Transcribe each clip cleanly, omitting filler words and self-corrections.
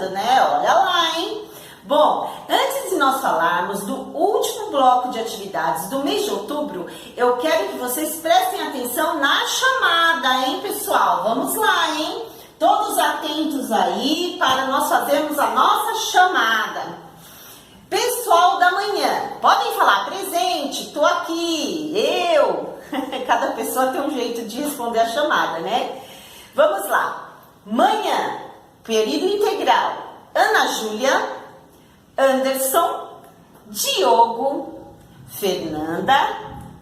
gostando, né? Olha lá, hein? Bom, antes de nós falarmos do último bloco de atividades do mês de outubro, eu quero que vocês prestem atenção na chamada, hein, pessoal? Vamos lá, hein? Todos atentos aí para nós fazermos a nossa chamada. Pessoal da manhã, podem falar presente, tô aqui, eu. Cada pessoa tem um jeito de responder a chamada, né? Vamos lá. Manhã, período integral. Ana Júlia, Anderson, Diogo, Fernanda,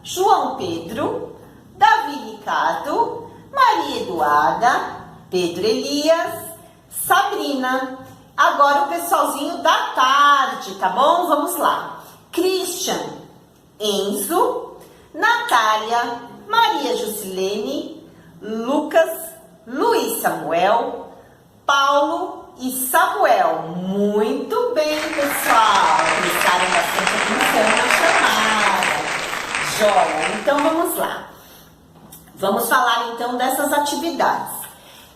João Pedro, Davi Ricardo, Maria Eduarda, Pedro Elias, Sabrina. Agora o pessoalzinho da tarde, tá bom? Vamos lá. Christian, Enzo, Natália, Maria Jusilene, Lucas, Luiz Samuel, Paulo e Samuel. Muito bem, pessoal. Prestaram bastante atenção na chamada. Joia. Então, vamos lá. Vamos falar, então, dessas atividades.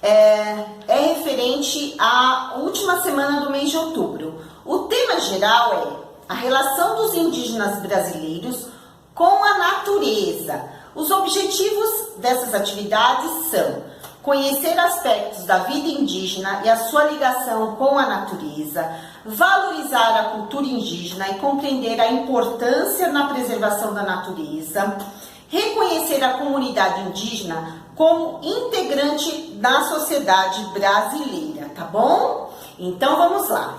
É referente à última semana do mês de outubro. O tema geral é a relação dos indígenas brasileiros com a natureza. Os objetivos dessas atividades são conhecer aspectos da vida indígena e a sua ligação com a natureza, valorizar a cultura indígena e compreender a importância na preservação da natureza, reconhecer a comunidade indígena como integrante da sociedade brasileira, tá bom? Então vamos lá.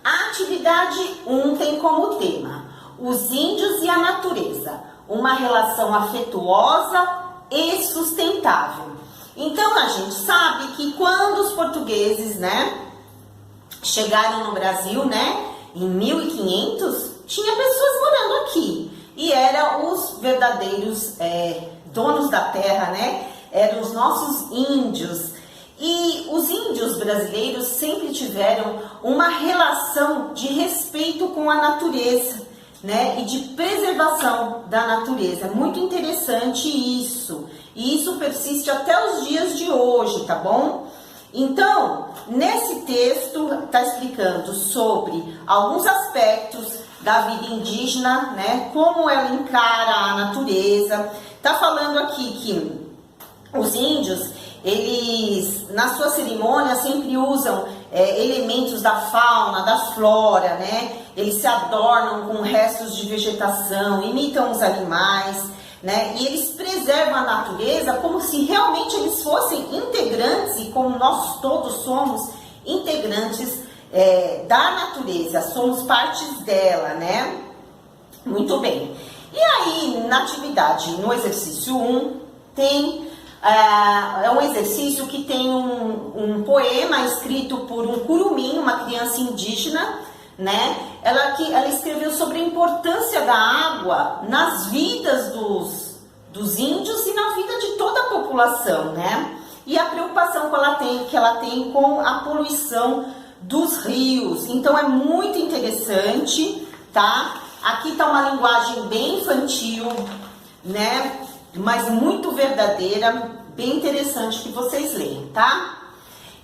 A atividade 1 tem como tema os índios e a natureza, uma relação afetuosa e sustentável. Então a gente sabe que quando os portugueses, né, chegaram no Brasil, né, em 1500, tinha pessoas morando aqui e eram os verdadeiros donos da terra, né? Eram os nossos índios. E os índios brasileiros sempre tiveram uma relação de respeito com a natureza, né? E de preservação da natureza. Muito interessante isso. E isso persiste até os dias de hoje, tá bom? Então, nesse texto está explicando sobre alguns aspectos da vida indígena, né? Como ela encara a natureza. Tá falando aqui que os índios, eles na sua cerimônia sempre usam elementos da fauna, da flora, né? Eles se adornam com restos de vegetação, imitam os animais, né? E eles preservam a natureza como se realmente eles fossem integrantes, e como nós todos somos integrantes da natureza, somos partes dela, né? Muito bem. E aí, na atividade, no exercício 1, tem um exercício que tem um poema escrito por um curumim, uma criança indígena, né? Ela escreveu sobre a importância da água nas vidas dos índios e na vida de toda a população, né? E a preocupação que ela tem com a poluição dos rios. Então é muito interessante, tá? Aqui tá uma linguagem bem infantil, né? Mas muito verdadeira, bem interessante que vocês leiam, tá?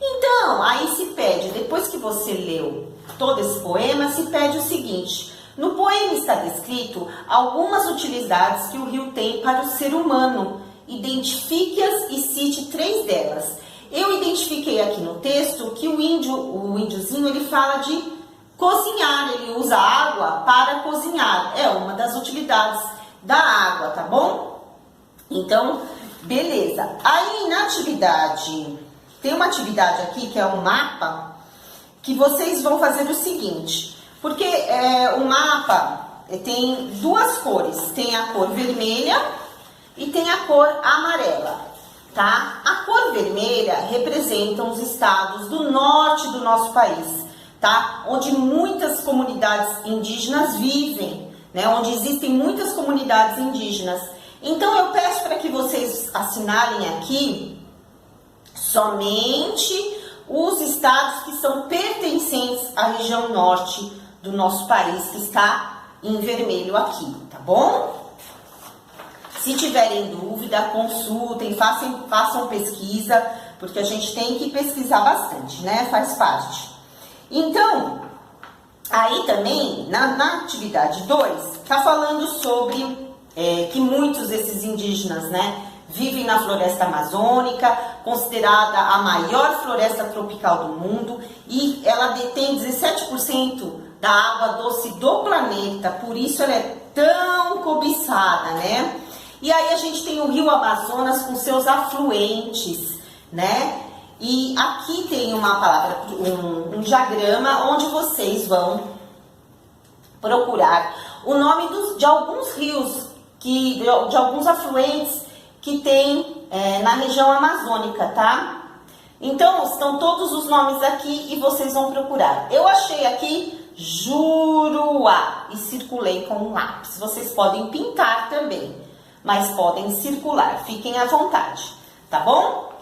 Então, aí se pede, depois que você leu todo esse poema, se pede o seguinte: no poema está descrito algumas utilidades que o rio tem para o ser humano. Identifique-as e cite 3 delas. Eu identifiquei aqui no texto que o índiozinho, ele fala de cozinhar, ele usa água para cozinhar. É uma das utilidades da água, tá bom? Então, beleza. Aí na atividade, tem uma atividade aqui que é um mapa, que vocês vão fazer o seguinte, porque o mapa tem 2 cores, tem a cor vermelha e tem a cor amarela, tá? A cor vermelha representa os estados do norte do nosso país, tá? Onde muitas comunidades indígenas vivem, né? Onde existem muitas comunidades indígenas. Então eu peço para que vocês assinalem aqui somente os estados que são pertencentes à região norte do nosso país, que está em vermelho aqui, tá bom? Se tiverem dúvida, consultem, façam pesquisa, porque a gente tem que pesquisar bastante, né? Faz parte. Então, aí também, na atividade 2, está falando sobre que muitos desses indígenas, né, vivem na floresta amazônica, considerada a maior floresta tropical do mundo, e ela detém 17% da água doce do planeta, por isso ela é tão cobiçada, né? E aí a gente tem o Rio Amazonas com seus afluentes, né? E aqui tem uma palavra, um diagrama onde vocês vão procurar o nome de alguns rios, de alguns afluentes que tem na região amazônica, tá? Então, estão todos os nomes aqui e vocês vão procurar. Eu achei aqui Juruá e circulei com um lápis. Vocês podem pintar também, mas podem circular. Fiquem à vontade, tá bom?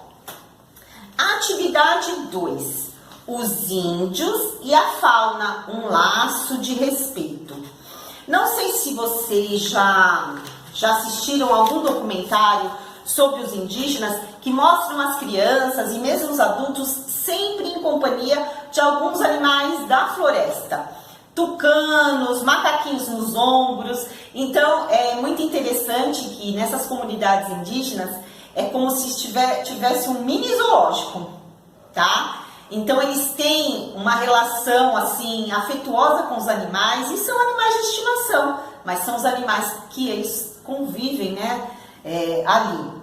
Atividade 2. Os índios e a fauna, um laço de respeito. Não sei se vocês já assistiram algum documentário sobre os indígenas que mostram as crianças e mesmo os adultos sempre em companhia de alguns animais da floresta. Tucanos, macaquinhos nos ombros. Então, é muito interessante que nessas comunidades indígenas é como se tivesse um mini zoológico, tá? Então, eles têm uma relação, assim, afetuosa com os animais e são animais de estimação, mas são os animais que eles convivem, né, ali.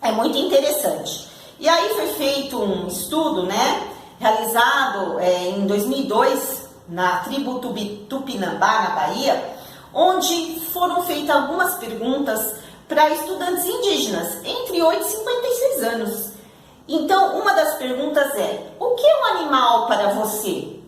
É muito interessante. E aí foi feito um estudo, né, realizado em 2002 na tribo Tupinambá, na Bahia, onde foram feitas algumas perguntas para estudantes indígenas, entre 8 e 56 anos. Então, uma das perguntas é: o que é um animal para você?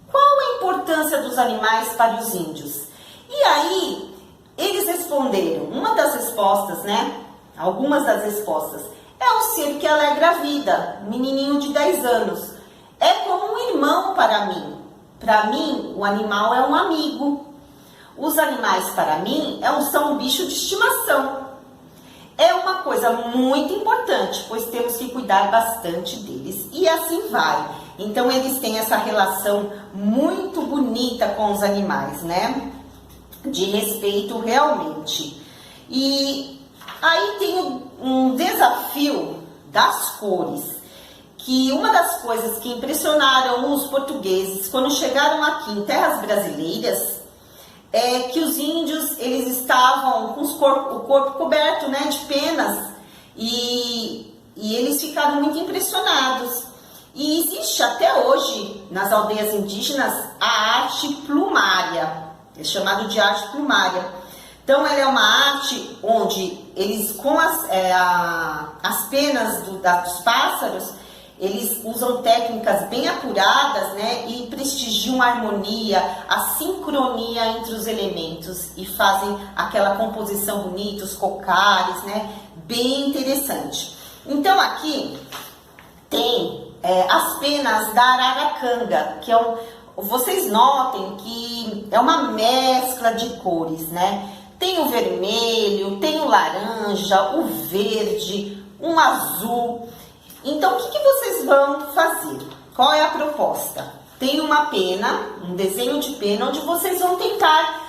Qual a importância dos animais para os índios? E aí, eles responderam, uma das respostas, né? Algumas das respostas. É um ser que alegra a vida, um menininho de 10 anos. É como um irmão para mim. Para mim, o animal é um amigo. Os animais, para mim, são um bicho de estimação. É uma coisa muito importante, pois temos que cuidar bastante deles. E assim vai. Então, eles têm essa relação muito bonita com os animais, né? De respeito realmente. E aí tem um desafio das cores, que uma das coisas que impressionaram os portugueses quando chegaram aqui em terras brasileiras é que os índios, eles estavam com o corpo coberto, né, de penas, e eles ficaram muito impressionados. E existe até hoje, nas aldeias indígenas, a arte plumária, é chamado de arte plumária. Então, ela é uma arte onde eles, com as penas dos pássaros, eles usam técnicas bem apuradas, né, e prestigiam a harmonia, a sincronia entre os elementos e fazem aquela composição bonita, os cocares, né, bem interessante. Então, aqui tem as penas da araracanga, que vocês notem que é uma mescla de cores, né? Tem o vermelho, tem o laranja, o verde, um azul. Então, o que vocês vão fazer? Qual é a proposta? Tem uma pena, um desenho de pena, onde vocês vão tentar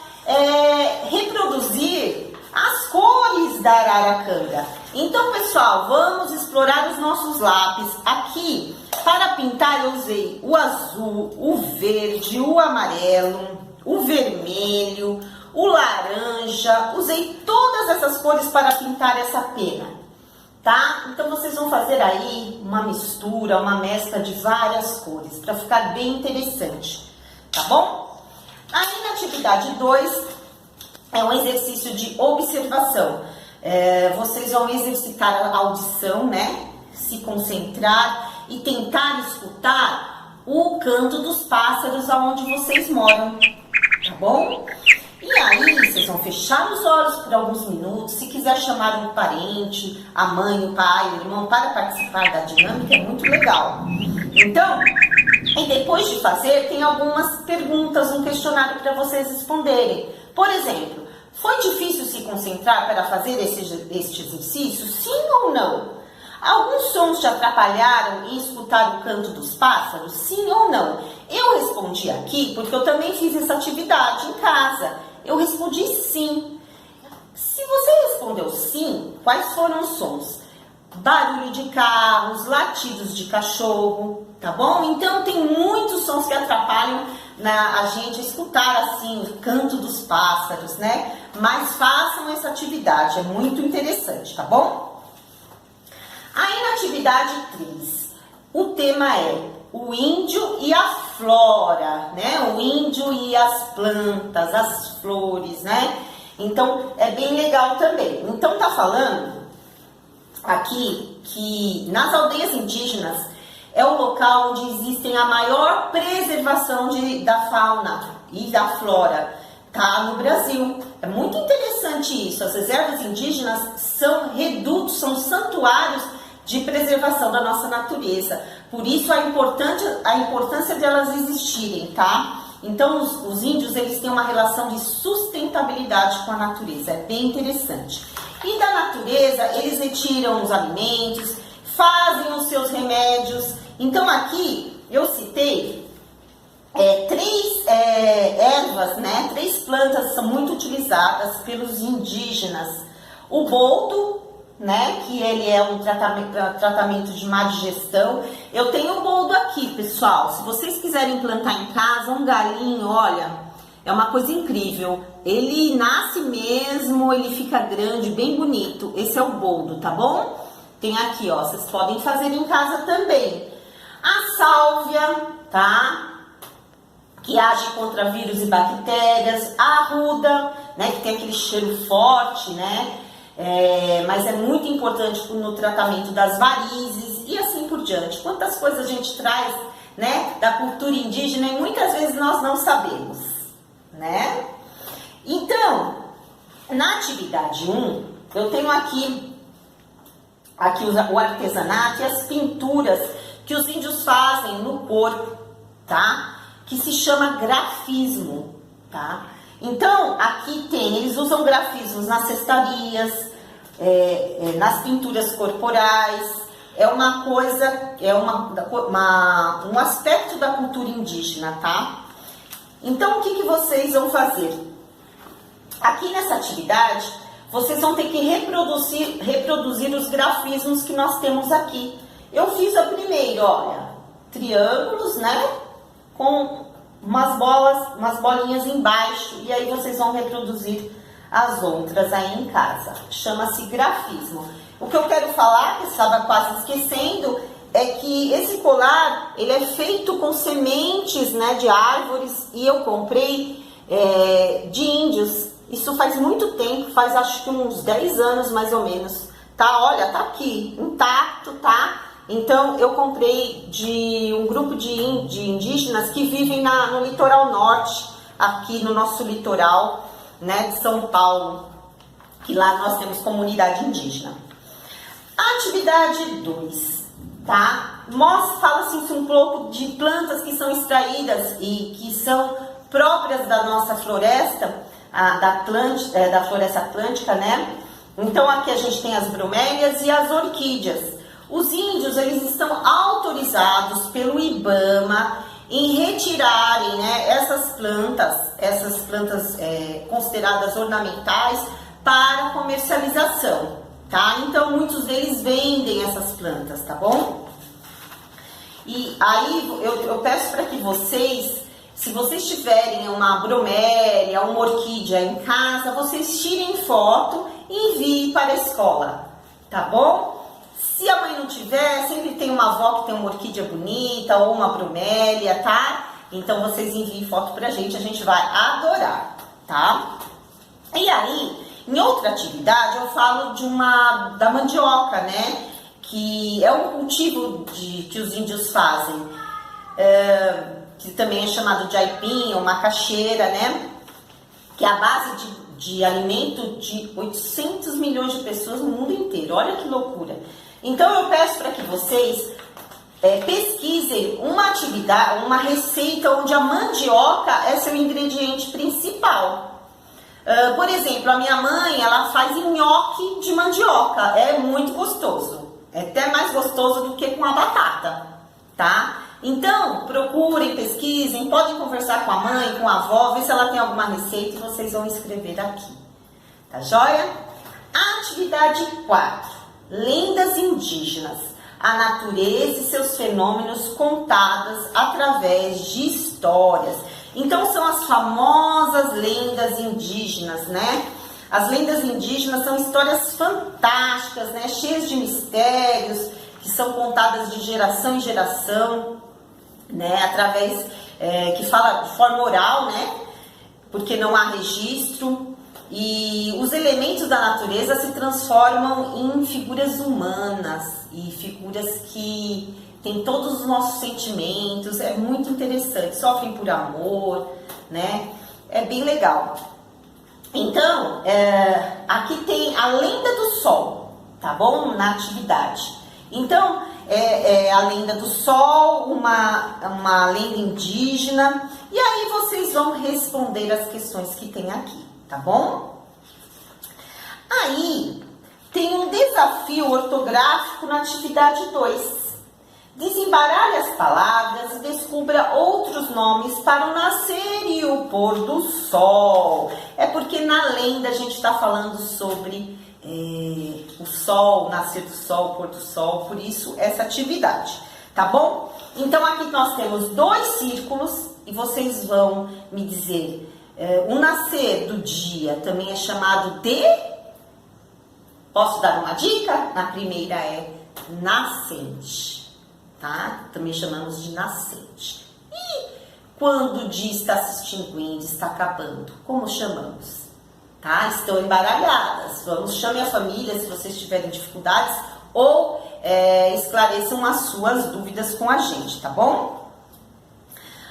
reproduzir as cores da araracanga. Então, pessoal, vamos explorar os nossos lápis. Aqui, para pintar, eu usei o azul, o verde, o amarelo, o vermelho, o laranja. Usei todas essas cores para pintar essa pena, tá? Então, vocês vão fazer aí uma mistura, uma mescla de várias cores, para ficar bem interessante, tá bom? Aí, na atividade 2, é um exercício de observação. Vocês vão exercitar a audição, né? Se concentrar e tentar escutar o canto dos pássaros aonde vocês moram, tá bom? E aí, vocês vão fechar os olhos por alguns minutos. Se quiser chamar um parente, a mãe, o pai, o irmão, para participar da dinâmica, é muito legal. Então, e depois de fazer, tem algumas perguntas, um questionário para vocês responderem. Por exemplo, foi difícil se concentrar para fazer este exercício? Sim ou não? Alguns sons te atrapalharam em escutar o canto dos pássaros? Sim ou não? Eu respondi aqui porque eu também fiz essa atividade em casa. Eu respondi sim. Se você respondeu sim, quais foram os sons? Barulho de carros, latidos de cachorro, tá bom? Então tem muitos sons que atrapalham a gente escutar assim o canto dos pássaros, né? Mas façam essa atividade, é muito interessante, tá bom? Aí na atividade 3, o tema é o índio e a flora, né? O índio e as plantas, as flores, né? Então é bem legal também. Então tá falando aqui que nas aldeias indígenas é o local onde existem a maior preservação da fauna e da flora, tá? No Brasil. É muito interessante isso. As reservas indígenas são redutos, são santuários de preservação da nossa natureza. Por isso a importância de elas existirem, tá? Então os índios, eles têm uma relação de sustentabilidade com a natureza. É bem interessante. E da natureza, eles retiram os alimentos, fazem os seus remédios. Então aqui eu citei três ervas, né? 3 plantas que são muito utilizadas pelos indígenas. O boldo, né? Que ele é um tratamento de má digestão. Eu tenho o boldo aqui, pessoal. Se vocês quiserem plantar em casa, um galinho, olha, é uma coisa incrível. Ele nasce mesmo, ele fica grande, bem bonito. Esse é o boldo, tá bom? Tem aqui, ó, vocês podem fazer em casa também. A sálvia, tá? Que age contra vírus e bactérias. A arruda, né? Que tem aquele cheiro forte, né? Mas é muito importante no tratamento das varizes e assim por diante. Quantas coisas a gente traz, né, da cultura indígena e muitas vezes nós não sabemos, né? Então, na atividade 1, eu tenho aqui o artesanato e as pinturas que os índios fazem no corpo, tá? Que se chama grafismo, tá? Então, aqui eles usam grafismos nas cestarias, nas pinturas corporais. É uma coisa, um aspecto da cultura indígena, tá? Então, o que vocês vão fazer? Aqui nessa atividade, vocês vão ter que reproduzir os grafismos que nós temos aqui. Eu fiz a primeira, olha, triângulos, né? Com umas bolinhas embaixo, e aí vocês vão reproduzir as outras aí em casa. Chama-se grafismo. O que eu quero falar, que estava quase esquecendo, é que esse colar, ele é feito com sementes, né, de árvores, e eu comprei de índios. Isso faz muito tempo, faz acho que uns 10 anos mais ou menos, tá? Olha, tá aqui, intacto, tá? Então, eu comprei de um grupo de indígenas que vivem no litoral norte, aqui no nosso litoral, né, de São Paulo, que lá nós temos comunidade indígena. A atividade 2, tá? Fala-se um pouco de plantas que são extraídas e que são próprias da nossa floresta, da floresta atlântica, né? Então, aqui a gente tem as bromélias e as orquídeas. Os índios, eles estão autorizados pelo IBAMA em retirarem, né, essas plantas consideradas ornamentais para comercialização, tá? Então, muitos deles vendem essas plantas, tá bom? E aí, eu peço para que vocês, se vocês tiverem uma bromélia, uma orquídea em casa, vocês tirem foto e enviem para a escola, tá bom? Se a mãe não tiver, sempre tem uma avó que tem uma orquídea bonita ou uma bromélia, tá? Então vocês enviem foto pra gente, a gente vai adorar, tá? E aí, em outra atividade, eu falo da mandioca, né? Que é um cultivo que os índios fazem, que também é chamado de aipim ou macaxeira, né? Que é a base de alimento de 800 milhões de pessoas no mundo inteiro. Olha que loucura! Então eu peço para que vocês pesquisem uma atividade, uma receita onde a mandioca é seu ingrediente principal. Por exemplo, a minha mãe, ela faz nhoque de mandioca, é muito gostoso, É até mais gostoso do que com a batata, tá? Então, procurem, pesquisem, podem conversar com a mãe, com a avó, ver se ela tem alguma receita e vocês vão escrever aqui. Tá joia? Atividade 4. Lendas indígenas. A natureza e seus fenômenos contadas através de histórias. Então, são as famosas lendas indígenas, né? As lendas indígenas são histórias fantásticas, né? Cheias de mistérios, que são contadas de geração em geração, né? Através, que fala de forma oral, né? Porque não há registro. E os elementos da natureza se transformam em figuras humanas e figuras que têm todos os nossos sentimentos. É muito interessante, sofrem por amor, né? É bem legal. Então, aqui tem a lenda do sol, tá bom? Na atividade. Então, a lenda do sol, uma lenda indígena. E aí vocês vão responder as questões que tem aqui, tá bom? Aí, tem um desafio ortográfico na atividade 2. Desembaralhe as palavras e descubra outros nomes para o nascer e o pôr do sol. É porque na lenda a gente está falando sobre o sol, nascer do sol, pôr do sol, por isso essa atividade, tá bom? Então aqui nós temos 2 círculos e vocês vão me dizer, o nascer do dia também é chamado de... Posso dar uma dica? Na primeira é nascente, tá? Também chamamos de nascente. E quando o dia está se extinguindo, está acabando, como chamamos? Tá? Estão embaralhadas. Vamos, chame a família se vocês tiverem dificuldades ou esclareçam as suas dúvidas com a gente, tá bom?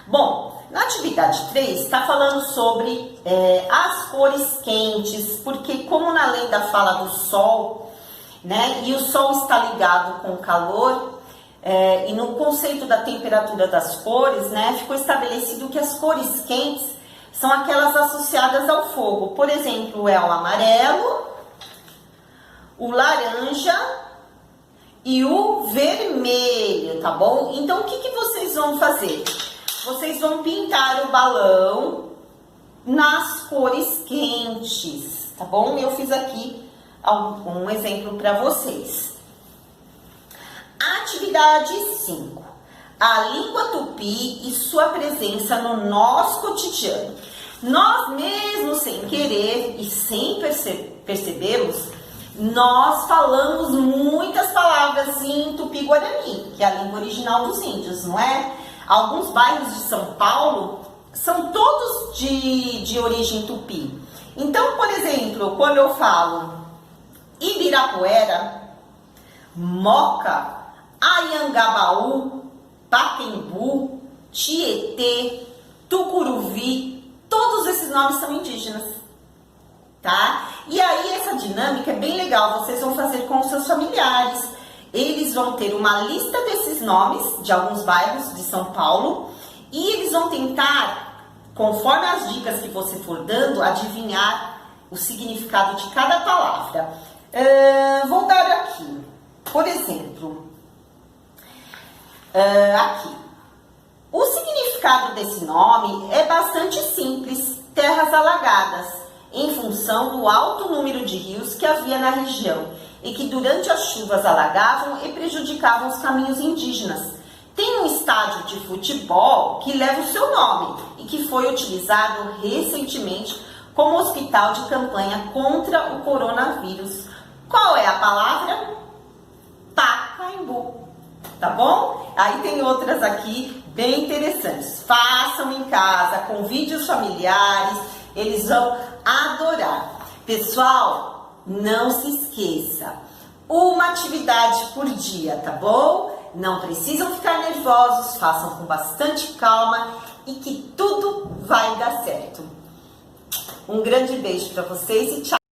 Bom, na atividade 3 está falando sobre as cores quentes, porque como na lenda fala do sol, né? E o sol está ligado com o calor, e no conceito da temperatura das cores, né? Ficou estabelecido que as cores quentes são aquelas associadas ao fogo. Por exemplo, é o amarelo, o laranja e o vermelho, tá bom? Então, o que vocês vão fazer? Vocês vão pintar o balão nas cores quentes, tá bom? Eu fiz aqui um exemplo para vocês. Atividade 5. A língua tupi e sua presença no nosso cotidiano. Nós mesmo sem querer e sem percebermos, nós falamos muitas palavras em tupi-guarani, que é a língua original dos índios, não é? Alguns bairros de São Paulo são todos de origem tupi. Então, por exemplo, quando eu falo Ibirapuera, Moca, Anhangabaú, Pacaembu, Tietê, Tucuruvi, todos esses nomes são indígenas, tá? E aí essa dinâmica é bem legal, vocês vão fazer com os seus familiares. Eles vão ter uma lista desses nomes de alguns bairros de São Paulo e eles vão tentar, conforme as dicas que você for dando, adivinhar o significado de cada palavra. Vou dar aqui, por exemplo, aqui. O significado desse nome é bastante simples, terras alagadas, em função do alto número de rios que havia na região e que durante as chuvas alagavam e prejudicavam os caminhos indígenas. Tem um estádio de futebol que leva o seu nome e que foi utilizado recentemente como hospital de campanha contra o coronavírus. Qual é a palavra? Pacaembu, tá bom? Aí tem outras aqui bem interessantes. Façam em casa, convide os familiares, eles vão adorar. Pessoal, não se esqueça, uma atividade por dia, tá bom? Não precisam ficar nervosos, façam com bastante calma e que tudo vai dar certo. Um grande beijo para vocês e tchau!